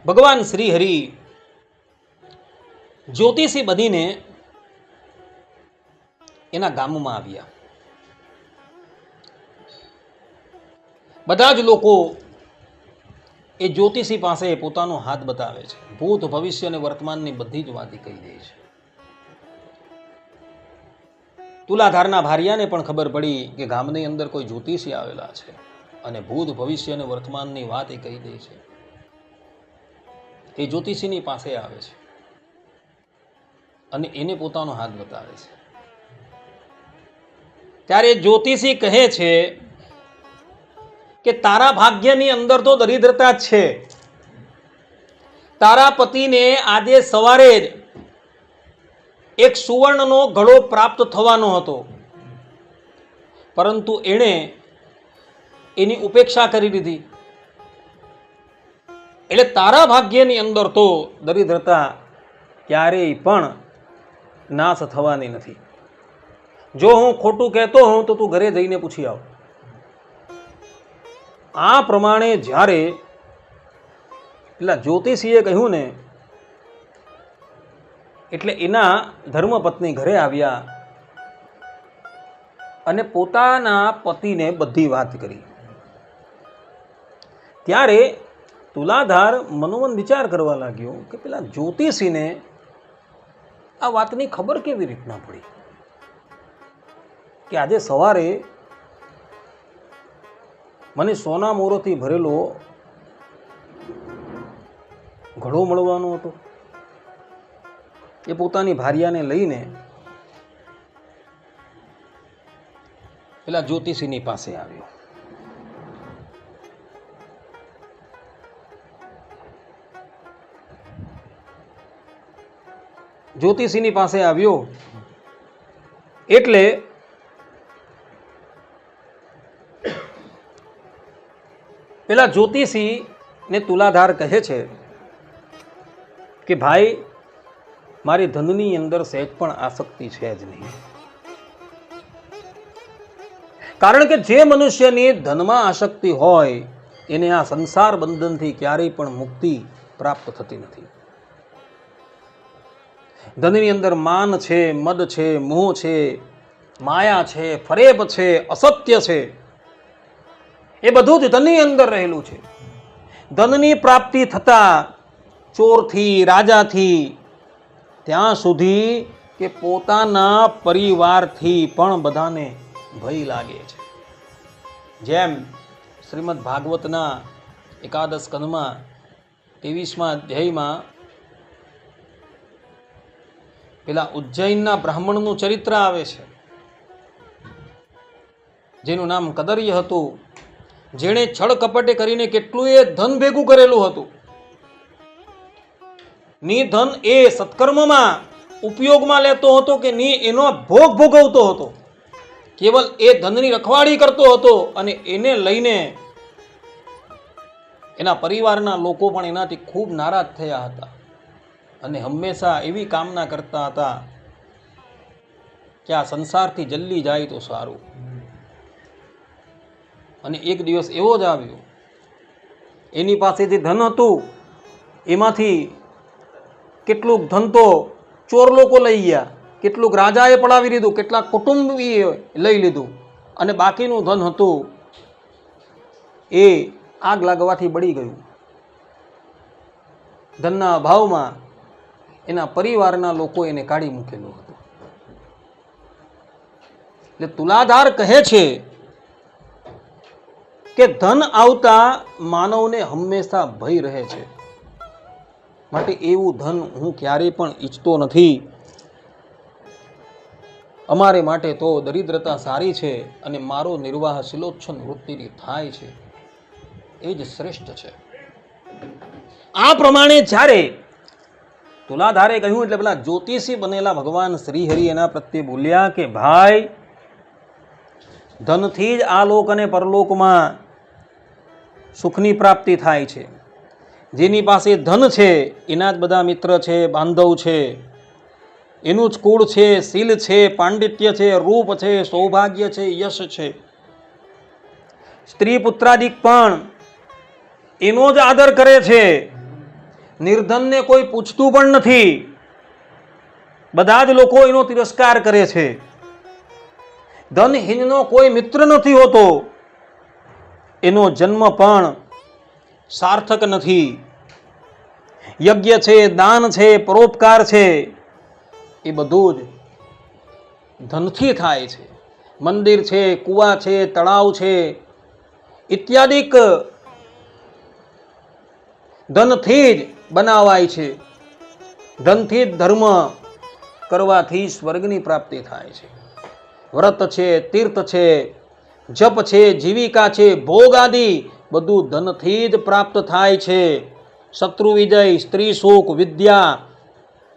ભગવાન શ્રી હરિ જ્યોતિષી બનીને એના ગામમાં આવ્યા. બધા જ લોકો એ જ્યોતિષી પાસે પોતાનો હાથ બતાવે છે. ભૂત ભવિષ્ય અને વર્તમાનની બધી જ વાતી કહી દે છે. તુલાધારના ભારિયાને પણ ખબર પડી કે ગામની અંદર કોઈ જ્યોતિષી આવેલા છે અને ભૂત ભવિષ્ય અને વર્તમાનની વાત એ કહી દે છે. એ જ્યોતિષીની પાસે આવે છે અને એને પોતાનો હાથ બતાવે છે. ત્યારે જ્યોતિષી કહે છે કે તારા ભાગ્યની અંદર તો દરિદ્રતા જ છે. તારા પતિને આજે સવારે જ એક સુવર્ણનો ઘડો પ્રાપ્ત થવાનો હતો, પરંતુ એણે એની ઉપેક્ષા કરી દીધી. એટલે તારા ભાગ્યની અંદર તો દરિદ્રતા ક્યારેય પણ નાશ થવાની નથી. જો હું ખોટું કહેતો હોઉં તો તું ઘરે જઈને પૂછી આવ. આ પ્રમાણે જ્યારે પેલા જ્યોતિષીએ કહ્યું ને, એટલે એના ધર્મપત્ની ઘરે આવ્યા અને પોતાના પતિને બધી વાત કરી. ત્યારે તુલાધાર મનોમન વિચાર કરવા લાગ્યો કે પેલા જ્યોતિષીને આ વાતની ખબર કેવી રીતના પડી કે આજે સવારે મને સોના મોરોથી ભરેલો ઘડો મળવાનો હતો. એ પોતાની ભાર્યાને લઈને પેલા જ્યોતિષીની પાસે આવ્યો. જ્યોતિષીની પાસે આવ્યો એટલે પેલા જ્યોતિષી ને તુલાધાર કહે છે કે ભાઈ, મારી ધનની અંદર સહેજ પણ આસક્તિ છે જ નહીં. કારણ કે જે મનુષ્યની ધનમાં આસક્તિ હોય એને આ સંસાર બંધનથી ક્યારેય પણ મુક્તિ પ્રાપ્ત થતી નથી. ધનની અંદર માન છે, મદ છે, મોહ છે, માયા છે, ફરેબ છે, અસત્ય છે, એ બધું જ ધનની અંદર રહેલું છે. ધનની પ્રાપ્તિ થતા ચોરથી, રાજાથી, ત્યાં સુધી કે પોતાના પરિવારથી પણ બધાને ભય લાગે છે. જેમ શ્રીમદ ભાગવતના એકાદશ સ્કંદમાં 23મા અધ્યાયમાં પેલા ઉજ્જૈનના બ્રાહ્મણનું ચરિત્ર આવે છે, જેનું નામ કદર્ય હતું, જેણે છળ કપટે કરીને કેટલું એ ધન ભેગું કરેલું હતું. ની ધન એ સત્કર્મમાં ઉપયોગમાં લેતો હતો કે ની એનો ભોગ ભોગવતો હતો. કેવલ એ ધનની રખવાડી કરતો હતો અને એને લઈને એના પરિવારના લોકો પણ એનાથી ખૂબ નારાજ થયા હતા અને હંમેશા એવી કામના કરતા હતા કે આ સંસારથી જલ્દી જાય તો સારું. અને એક દિવસ એવો જ આવ્યો, એની પાસે જે ધન હતું એમાંથી કેટલુંક ધન તો ચોર લોકો લઈ ગયા, કેટલુંક રાજાએ પડાવી લીધું, કેટલાક કુટુંબીએ લઈ લીધું, અને બાકીનું ધન હતું એ આગ લાગવાથી બળી ગયું. ધનના અભાવમાં એના પરિવારના લોકો એને કાઢી મૂકેલું હતું. એટલે તુલાધાર કહે છે કે ધન આવતા માનવને હંમેશા ભય રહે છે, માટે એવું ધન હું ક્યારેય પણ ઈચ્છતો નથી. અમારે માટે તો દરિદ્રતા સારી છે અને મારો નિર્વાહ શિલોચ્છન વૃત્તિથી થાય છે, એ જ શ્રેષ્ઠ છે. આ પ્રમાણે જ્યારે તુલાધારે કહ્યું એટલે પેલા જ્યોતિષી બનેલા ભગવાન શ્રીહરિ એના પ્રત્યે બોલ્યા કે ભાઈ, ધનથી જ આ લોક અને પરલોકમાં સુખની પ્રાપ્તિ થાય છે. જેની પાસે ધન છે એના જ બધા મિત્ર છે, બાંધવ છે, એનું જ કુળ છે, શીલ છે, પાંડિત્ય છે, રૂપ છે, સૌભાગ્ય છે, યશ છે. સ્ત્રી પુત્રાદિક પણ એનો જ આદર કરે છે. નિર્ધનને કોઈ પૂછતું પણ નથી, બધા જ લોકો એનો તિરસ્કાર કરે છે. ધનહીનનો કોઈ મિત્ર નથી હોતો, એનો જન્મ પણ સાર્થક નથી. યજ્ઞ છે, દાન છે, પરોપકાર છે, એ બધું જ ધનથી થાય છે. મંદિર છે, કૂવા છે, તળાવ છે ઇત્યાદિક ધનથી જ બનાવાય છે. ધનથી જ ધર્મ કરવાથી સ્વર્ગની પ્રાપ્તિ થાય છે. વ્રત છે, તીર્થ છે, જપ છે, જીવિકા છે, ભોગ આદિ બધું ધનથી જ પ્રાપ્ત થાય છે. શત્રુ વિજય, સ્ત્રી સુખ, વિદ્યા,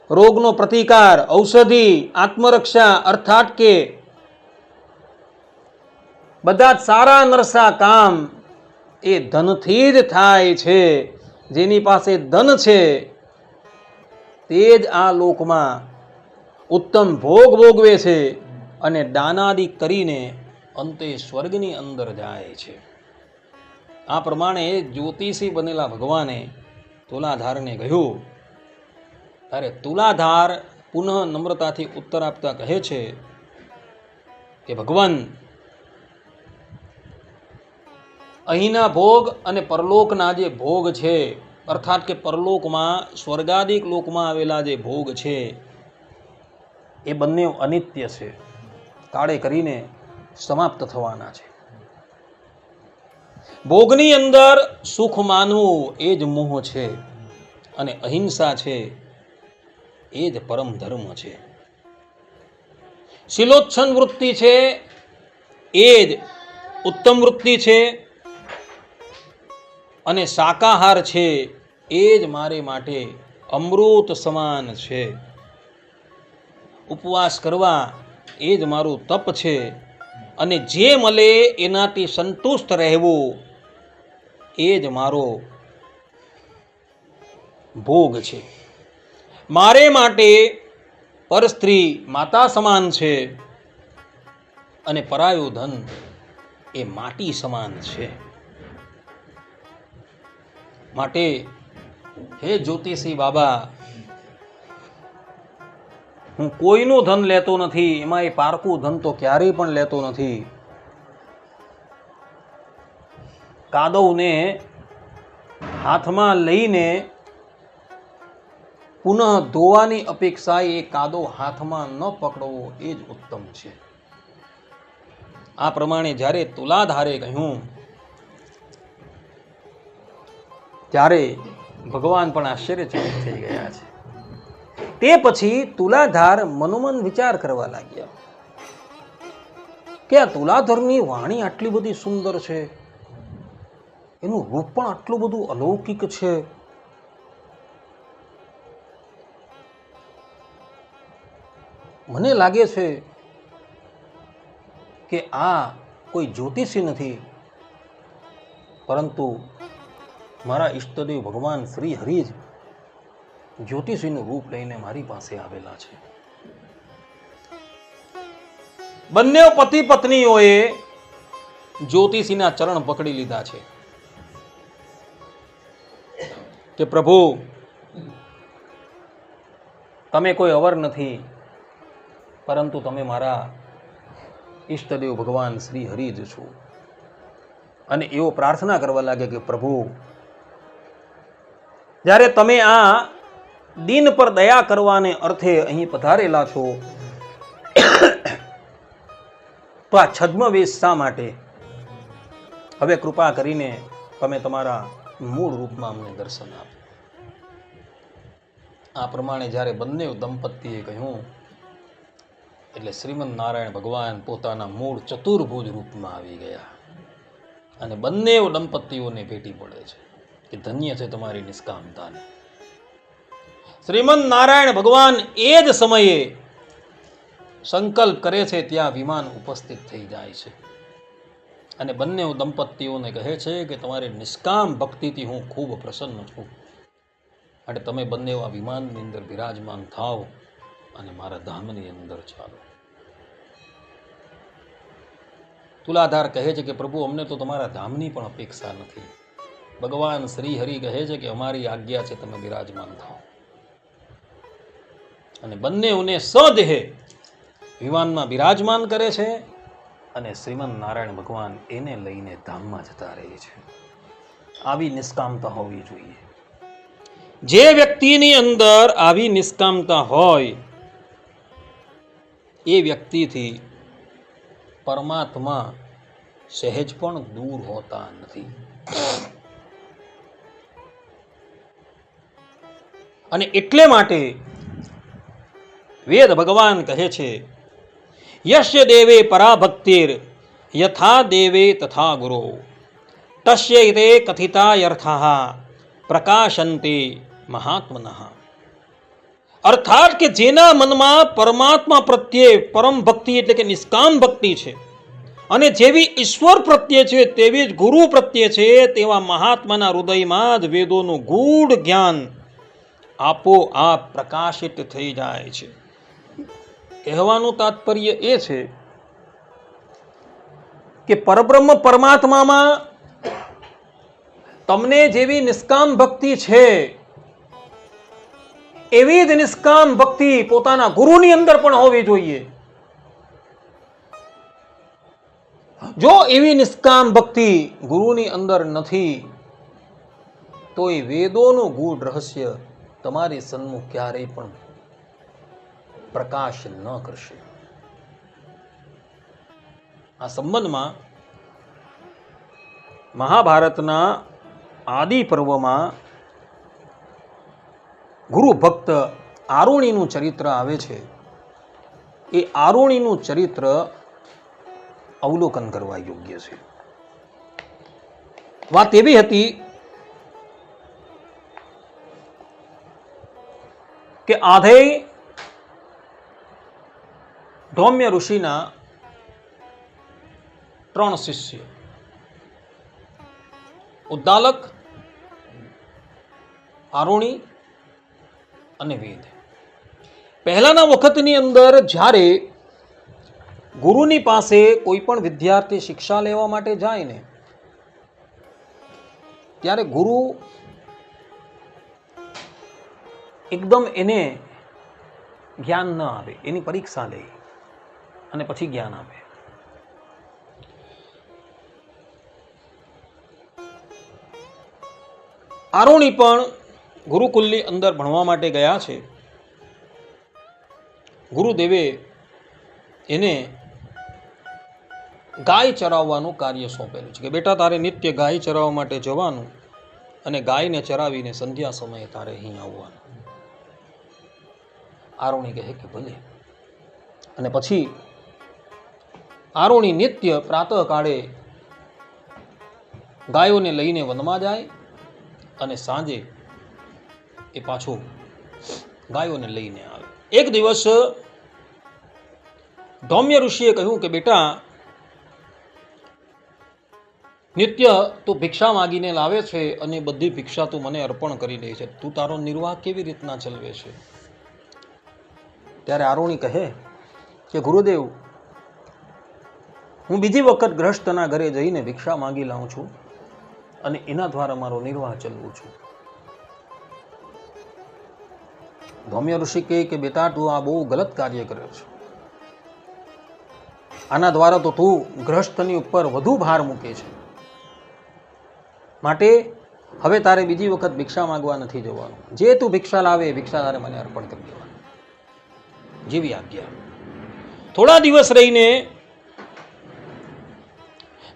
રોગનો પ્રતિકાર, ઔષધિ, આત્મરક્ષા અર્થાત કે બધા સારા નરસા કામ એ ધનથી જ થાય છે. જેની પાસે ધન છે તે જ આ લોકમાં ઉત્તમ ભોગ ભોગવે છે અને દાનાદિ કરીને અંતે સ્વર્ગની અંદર જાય છે. આ પ્રમાણે જ્યોતિષી બનેલા ભગવાને તુલાધારને કહ્યું. ત્યારે તુલાધાર પુનઃ નમ્રતાથી ઉત્તર આપતા કહે છે કે ભગવાન, અહીંના ભોગ અને પરલોકના જે ભોગ છે અર્થાત કે પરલોકમાં સ્વર્ગાદિક લોકમાં આવેલા જે ભોગ છે એ બંને અનિત્ય છે, કાળે કરીને સમાપ્ત થવાના છે. ભોગની અંદર સુખ માનવું એ જ મોહ છે અને અહિંસા છે એ જ પરમ ધર્મ છે. શીલોચ્છન વૃત્તિ છે એ જ ઉત્તમ વૃત્તિ છે અને શાકાહાર છે એ જ મારે માટે અમૃત સમાન છે. ઉપવાસ કરવા એ જ મારું તપ છે અને જે મળે એનાથી સંતુષ્ટ રહેવું એ જ મારો ભોગ છે. મારે માટે પર સ્ત્રી માતા સમાન છે અને પરાયું ધન એ માટી સમાન છે. માટે હે જ્યોતિષી બાબા, હું કોઈનું ધન લેતો નથી, એમાં એ પારકું ધન તો ક્યારેય પણ લેતો નથી. કાદવને હાથમાં લઈને પુનઃ ધોવાની અપેક્ષા એ કાદવ હાથમાં ન પકડવો એ જ ઉત્તમ છે. આ પ્રમાણે જ્યારે તુલાધારે કહ્યું ત્યારે ભગવાન પણ આશ્ચર્યચકિત થઈ ગયા છે. તે પછી તુલાધાર મનોમન વિચાર કરવા લાગ્યા કે આ તુલાધરની વાણી આટલી બધી સુંદર છે, એનું રૂપ પણ આટલું બધું અલૌકિક છે. મને લાગે છે કે આ કોઈ જ્યોતિષી નથી, પરંતુ મારા ઈષ્ટદેવ ભગવાન શ્રી હરિ જ જ્યોતિષીનું રૂપ લઈને મારી પાસે આવેલા છે. બંને પતિ પત્નીઓએ જ્યોતિષીના ચરણ પકડી લીધા છે કે પ્રભુ, તમે કોઈ અવર નથી, પરંતુ તમે મારા ઈષ્ટદેવ ભગવાન શ્રી હરિ જ છો. અને એવો પ્રાર્થના કરવા લાગે કે પ્રભુ, જ્યારે તમે આ દિન પર દયા કરવાને અર્થે અહીં પધારેલા છો તો આ છદ્મવેશ શા માટે? હવે કૃપા કરીને તમે તમારા મૂળ રૂપમાં અમને દર્શન આપો. આ પ્રમાણે જ્યારે બંને દંપતીએ કહ્યું એટલે શ્રીમદ નારાયણ ભગવાન પોતાના મૂળ ચતુર્ભુજ રૂપમાં આવી ગયા અને બંને દંપતીઓને ભેટી પડે છે કે ધન્ય છે તમારી નિષ્કામતાને. શ્રીમદ નારાયણ ભગવાન એ જ સમયે સંકલ્પ કરે છે ત્યાં વિમાન ઉપસ્થિત થઈ જાય છે અને બંને દંપતીઓને કહે છે કે તમારી નિષ્કામ ભક્તિથી હું ખૂબ પ્રસન્ન છું અને તમે બંને આ વિમાનની અંદર બિરાજમાન થાવ અને મારા ધામની અંદર ચાલો. તુલાધાર કહે છે કે પ્રભુ, અમને તો તમારા ધામની પણ અપેક્ષા નથી. ભગવાન શ્રી હરિ કહે છે કે અમારી આજ્ઞા છે, તમે બિરાજમાન થાઓ. અને બંનેઓને સદેહે વિમાનમાં બિરાજમાન કરે છે અને શ્રીમદ નારાયણ ભગવાન એને લઈને ધામમાં જતા રહે છે. આવી નિષ્કામતા હોવી જોઈએ. જે વ્યક્તિની અંદર આવી નિષ્કામતા હોય એ વ્યક્તિથી પરમાત્મા સહેજ પણ દૂર હોતા નથી. અને એટલે માટે વેદ ભગવાન કહે છે, યસ્ય દેવે પરાભક્તિર યથા દેવે તથા ગુરો તસ્ય તે કથિતા યર્થા પ્રકાશંતે મહાત્મનઃ. અર્થાત કે જેના મનમાં પરમાત્મા પ્રત્યે પરમ ભક્તિ એટલે કે નિષ્કામ ભક્તિ છે અને જેવી ઈશ્વર પ્રત્યે છે તેવી જ ગુરુ પ્રત્યે છે, તેવા મહાત્માના હૃદયમાં જ વેદોનું ગૂઢ જ્ઞાન આપોઆપ પ્રકાશિત થઈ જાય છે. કહેવાનું તાત્પર્ય એ છે કે પરબ્રહ્મ પરમાત્મામાં તમને જેવી નિષ્કામ ભક્તિ છે એવી જ નિષ્કામ ભક્તિ પોતાના ગુરુની અંદર પણ હોવી જોઈએ. જો એવી નિષ્કામ ભક્તિ ગુરુની અંદર નથી તો એ વેદોનું ગૂઢ રહસ્ય તમારી સન્મુખ ક્યારેય પણ પ્રકાશ ન કરશે. આ સંબંધમાં મહાભારતના આદિ પર્વમાં ગુરુ ભક્ત આરુણીનું ચરિત્ર આવે છે. એ આરુણીનું ચરિત્ર અવલોકન કરવા યોગ્ય છે. વાત એવી હતી કે આધેય ધૌમ્ય ઋષિના 3 શિષ્ય ઉદ્દાલક, આરુણી અને વેદ. પહેલાના વખતની અંદર જ્યારે ગુરુની પાસે કોઈ પણ વિદ્યાર્થી શિક્ષા લેવા માટે જાય ને ત્યારે ગુરુ એકદમ એને જ્ઞાન ન આપે, એની પરીક્ષા લે અને પછી જ્ઞાન આપે. આરુણી પણ ગુરુકુલની અંદર ભણવા માટે ગયા છે. ગુરુદેવે એને ગાય ચરાવવાનું કાર્ય સોંપેલું છે કે બેટા તારે નિત્ય ગાય ચરાવવા માટે જવાનું અને ગાયને ચરાવીને સંધ્યા સમયે તારે અહીં આવવાનું. આરુણી કહે કે ભલે. અને પછી આરુણી નિત્ય પ્રાતઃકાળે ગાયોને લઈને વનમાં જાય અને સાંજે એ પાછો ગાયોને લઈને આવે. એક દિવસ ધૌમ્ય ઋષિએ કહ્યું કે બેટા નિત્ય તું ભિક્ષા માગીને લાવે છે અને બધી ભિક્ષા તું મને અર્પણ કરી દે છે, તું તારો નિર્વાહ કેવી રીતના ચલાવે છે? ત્યારે આરુણી કહે કે ગુરુદેવ, હું બીજી વખત ગ્રહસ્થના ઘરે જઈને ભિક્ષા માંગી લાવું છું અને એના દ્વારા મારો નિર્વાહ ચલાવું છું. ધૌમ્ય ઋષિ કહે કે બેટા તું આ બહુ ગલત કાર્ય કરે છે. આના દ્વારા તો તું ગ્રહસ્થની ઉપર વધુ ભાર મૂકે છે. માટે હવે તારે બીજી વખત ભિક્ષા માંગવા નથી જવાનું. જે તું ભિક્ષા લાવે એ ભિક્ષા તારે મને અર્પણ કરી દેવાની. જેવી આજ્ઞા. થોડા દિવસ રહીને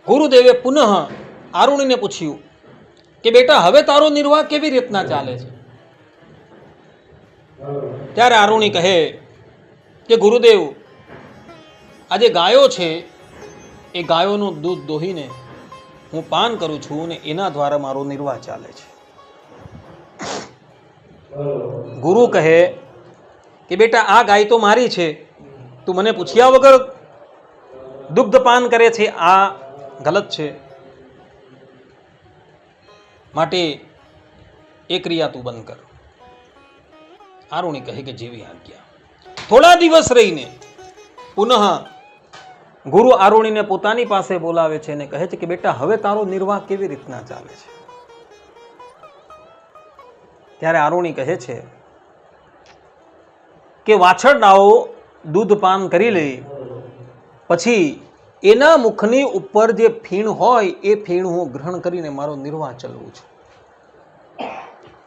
ગુરુદેવે પુનઃ આરુણીને પૂછ્યું કે બેટા હવે તારો નિર્વાહ કેવી રીતના ચાલે છે? ત્યારે આરુણી કહે કે ગુરુદેવ, આજે ગાયો છે એ ગાયોનું દૂધ દોહીને હું પાન કરું છું અને એના દ્વારા મારો નિર્વાહ ચાલે છે. ગુરુ કહે કે બેટા આ ગાય તો મારી છે, તું મને પૂછ્યા વગર દુગ્ધ પાન કરે છે, આ ગલત છે. માટે એ ક્રિયા તું બંધ કર. આરુણી કહે કે જેવી આજ્ઞા. થોડા દિવસ રહીને પુનઃ ગુરુ આરુણીને પોતાની પાસે બોલાવે છે અને કહે છે કે બેટા હવે તારો નિર્વાહ કેવી રીતના ચાલે છે? ત્યારે આરુણી કહે છે કે વાછરડાઓ દૂધ પાન કરી લે પછી એના મુખની ઉપર જે ફીણ હોય એ ફીણ હું ગ્રહણ કરીને મારો નિર્વાહ ચલાવું છું.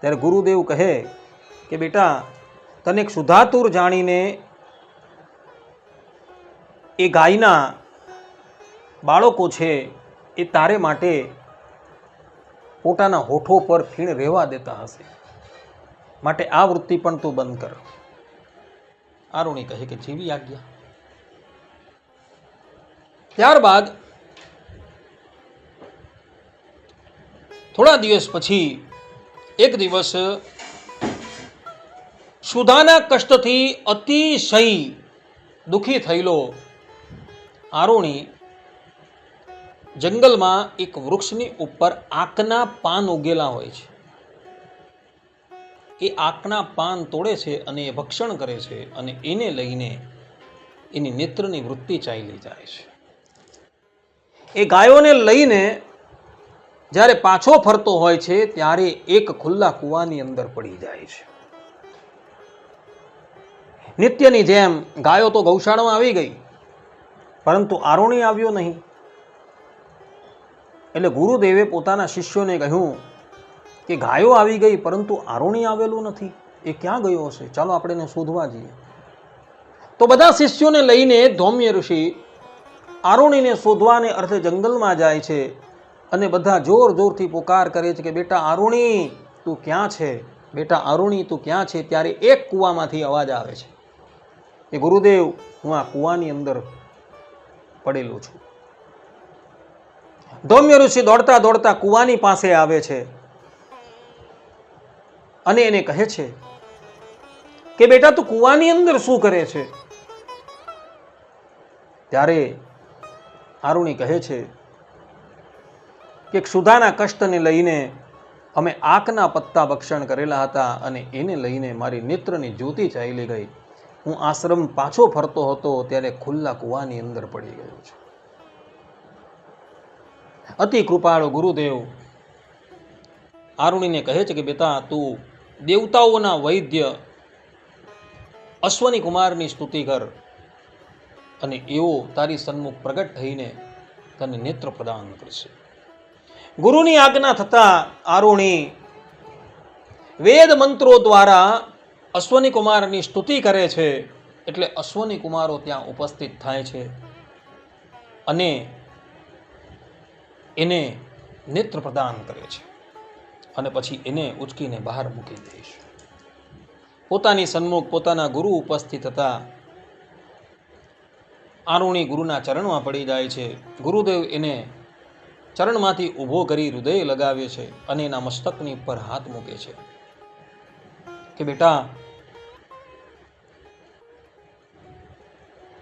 ત્યારે ગુરુદેવ કહે કે બેટા તને એક સુધાતુર જાણીને એ ગાયના બાળકો છે એ તારે માટે પોતાના હોઠો પર ફીણ રહેવા દેતા હશે, માટે આ વૃત્તિ પણ તું બંધ કર. આરુણી કહે કે જેવી આજ્ઞા. ત્યારબાદ થોડા દિવસ પછી એક દિવસ સુધાના કષ્ટથી અતિશય દુઃખી થયેલો આરુણી જંગલમાં એક વૃક્ષની ઉપર આકના પાન ઉગેલા હોય છે. એ આકના પાન તોડે છે અને એ ભક્ષણ કરે છે અને એને લઈને એની નેત્રની વૃત્તિ ચાલી જાય છે. એ ગાયોને લઈને જ્યારે પાછો ફરતો હોય છે ત્યારે એક ખુલ્લા કૂવાની અંદર પડી જાય છે. નિત્યની જેમ ગાયો તો ગૌશાળામાં આવી ગઈ, પરંતુ આરુણી આવ્યો નહીં. એટલે ગુરુદેવે પોતાના શિષ્યોને કહ્યું કે ગાયો આવી ગઈ પરંતુ આરુણી આવેલું નથી, એ ક્યાં ગયો હશે? ચાલો આપણે એને શોધવા જઈએ. તો બધા શિષ્યોને લઈને ધૌમ્ય ઋષિ આરુણીને શોધવાને અર્થે જંગલમાં જાય છે અને બધા જોર જોરથી પુકાર કરે છે કે બેટા આરુણી તું ક્યાં છે? બેટા આરુણી તું ક્યાં છે? ત્યારે એક કૂવામાંથી અવાજ આવે છે કે ગુરુદેવ હું આ કૂવાની અંદર પડેલો છું. ધૌમ્ય ઋષિ દોડતા દોડતા કૂવાની પાસે આવે છે અને એને કહે છે કે બેટા તું કૂવાની અંદર શું કરે છે? ત્યારે આરુણી કહે છે કે સુધાના કષ્ટને લઈને અમે આકના પત્તા ભક્ષણ કરેલા હતા અને એને લઈને મારી નેત્રની જ્યોતિ ચાલી ગઈ. હું આશ્રમ પાછો ફરતો હતો ત્યારે ખુલ્લા કૂવાની અંદર પડી ગયો છું. અતિ કૃપાળુ ગુરુદેવ આરુણીને કહે છે કે બેટા તું દેવતાઓના વૈદ્ય અશ્વની કુમારની સ્તુતિ કર અને એવો તારી સન્મુખ પ્રગટ થઈને તને નેત્ર પ્રદાન કરશે. ગુરુની આજ્ઞા થતા આરુણી વેદ મંત્રો દ્વારા અશ્વની કુમારની સ્તુતિ કરે છે. એટલે અશ્વની કુમારો ત્યાં ઉપસ્થિત થાય છે અને એને નેત્ર પ્રદાન કરે છે અને પછી એને ઉચકીને બહાર મૂકી દે છે. પોતાની સન્મુખ પોતાના ગુરુ ઉપસ્થિત હતા. આરુણી ગુરુના ચરણમાં પડી જાય છે. ગુરુદેવ એને ચરણમાંથી ઊભો કરી હૃદય લગાવે છે અને એના મસ્તકની ઉપર હાથ મૂકે છે કે બેટા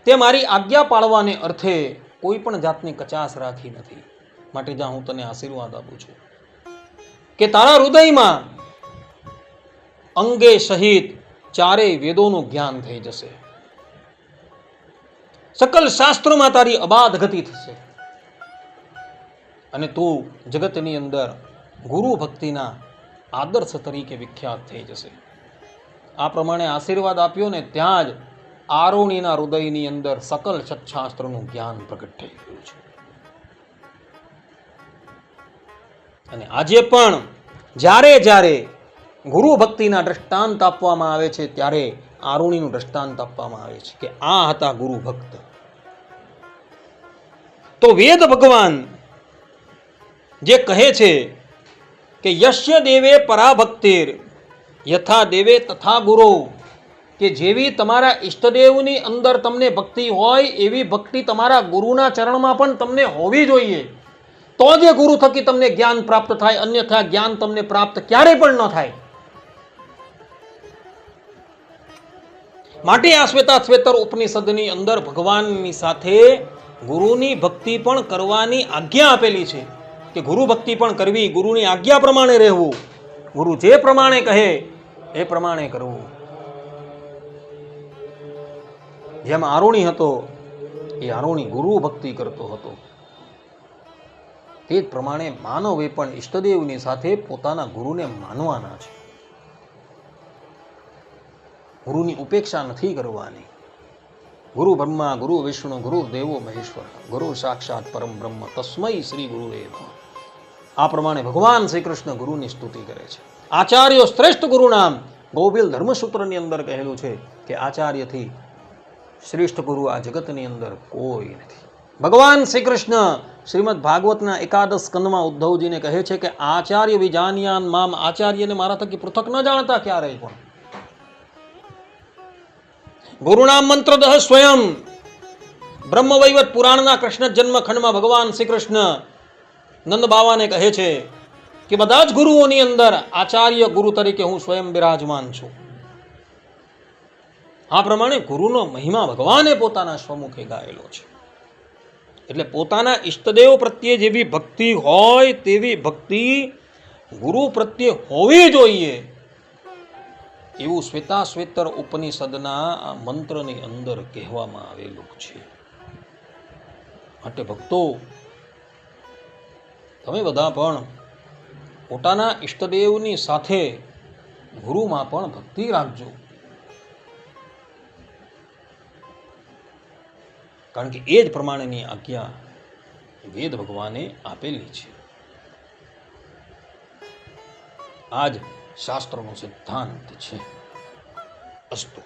તે મારી આજ્ઞા પાળવાને અર્થે કોઈ પણ જાતની કચાશ રાખી નથી, માટે જા હું તને આશીર્વાદ આપું છું કે તારા હૃદયમાં અંગે સહિત ચારેય વેદોનું જ્ઞાન થઈ જશે. સકલ શાસ્ત્રોમાં તારી અબાધ ગતિ થશે અને તું જગતની અંદર ગુરુ ભક્તિના આદર્શ તરીકે વિખ્યાત થઈ જશે. આ પ્રમાણે આશીર્વાદ આપ્યો ને ત્યાં જ આરુણીના હૃદયની અંદર સકલ સત્શાસ્ત્રનું જ્ઞાન પ્રગટ થઈ ગયું છે. અને આજે પણ જ્યારે જ્યારે ગુરુ ભક્તિના દ્રષ્ટાંત આપવામાં આવે છે ત્યારે આરુણીનું દ્રષ્ટાંત આપવામાં આવે છે કે આ હતા ગુરુ ભક્ત. તો વેદ ભગવાન જે કહે છે કે યશ્ય દેવે પરાભક્તિર યથા દેવે તથા ગુરુ, કે જેવી તમારા ઈષ્ટદેવની અંદર તમને ભક્તિ હોય એવી ભક્તિ તમારા ગુરુના ચરણમાં પણ તમને હોવી જોઈએ. તો જે ગુરુ થકી તમને જ્ઞાન પ્રાપ્ત થાય, અન્યથા જ્ઞાન તમને પ્રાપ્ત ક્યારેય પણ ન થાય. માટે આ શ્વેતાશ્વેતર ઉપનિષદની અંદર ભગવાનની સાથે ગુરુની ભક્તિ પણ કરવાની આજ્ઞા આપેલી છે કે ગુરુ ભક્તિ પણ કરવી, ગુરુની આજ્ઞા પ્રમાણે રહેવું, ગુરુ જે પ્રમાણે કહે એ પ્રમાણે કરવું. જેમ આરુણી હતો એ આરુણી ગુરુ ભક્તિ કરતો હતો, તે જ પ્રમાણે માનવે પણ ઈષ્ટદેવની સાથે પોતાના ગુરુને માનવાના છે. ગુરુની ઉપેક્ષા નથી કરવાની. ગુરુ બ્રહ્મા ગુરુ વિષ્ણુ ગુરુ દેવો મહેશ્વર ગુરુ સાક્ષાત પરમ બ્રહ્મ તસ્મૈ શ્રી ગુરુદેવ. આ પ્રમાણે ભગવાન શ્રી કૃષ્ણ ગુરુની સ્તુતિ કરે છે. આચાર્યો શ્રેષ્ઠ ગુરુ નામ ગોવિલ ધર્મસૂત્રની અંદર કહેલું છે કે આચાર્યથી શ્રેષ્ઠ ગુરુ આ જગતની અંદર કોઈ નથી. ભગવાન શ્રી કૃષ્ણ શ્રીમદ ભાગવતના એકાદશ સ્કંદમાં ઉદ્ધવજીને કહે છે કે આચાર્ય વિજાનિયાન મામ, આચાર્યને મારા થકી પૃથક ન જાણતા ક્યારેય પણ. ગુરુનામ મંત્રદઃ સ્વયં. બ્રહ્મવૈવત પુરાણના કૃષ્ણ જન્મ ખંડમાં ભગવાન શ્રી કૃષ્ણ નંદ બાવાને કહે છે કે બધા જ ગુરુઓની અંદર આચાર્ય ગુરુ તરીકે હું સ્વયં બિરાજમાન છું. આ પ્રમાણે ગુરુનો મહિમા ભગવાને પોતાના સ્વમુખે ગાયેલો છે. એટલે પોતાના ઈષ્ટદેવ પ્રત્યે જેવી ભક્તિ હોય તેવી ભક્તિ ગુરુ પ્રત્યે હોવી જોઈએ, એવું શ્વેતાશ્વેતર ઉપનિષદના આ મંત્રની અંદર કહેવામાં આવેલું છે. માટે ભક્તો, તમે બધા પણ પોતાના ઈષ્ટદેવની સાથે ગુરુમાં પણ ભક્તિ રાખજો. કારણ કે એ જ પ્રમાણેની આજ્ઞા વેદ ભગવાને આપેલી છે. આ જ શાસ્ત્રનો સિદ્ધાંત છે. અસ્તુ.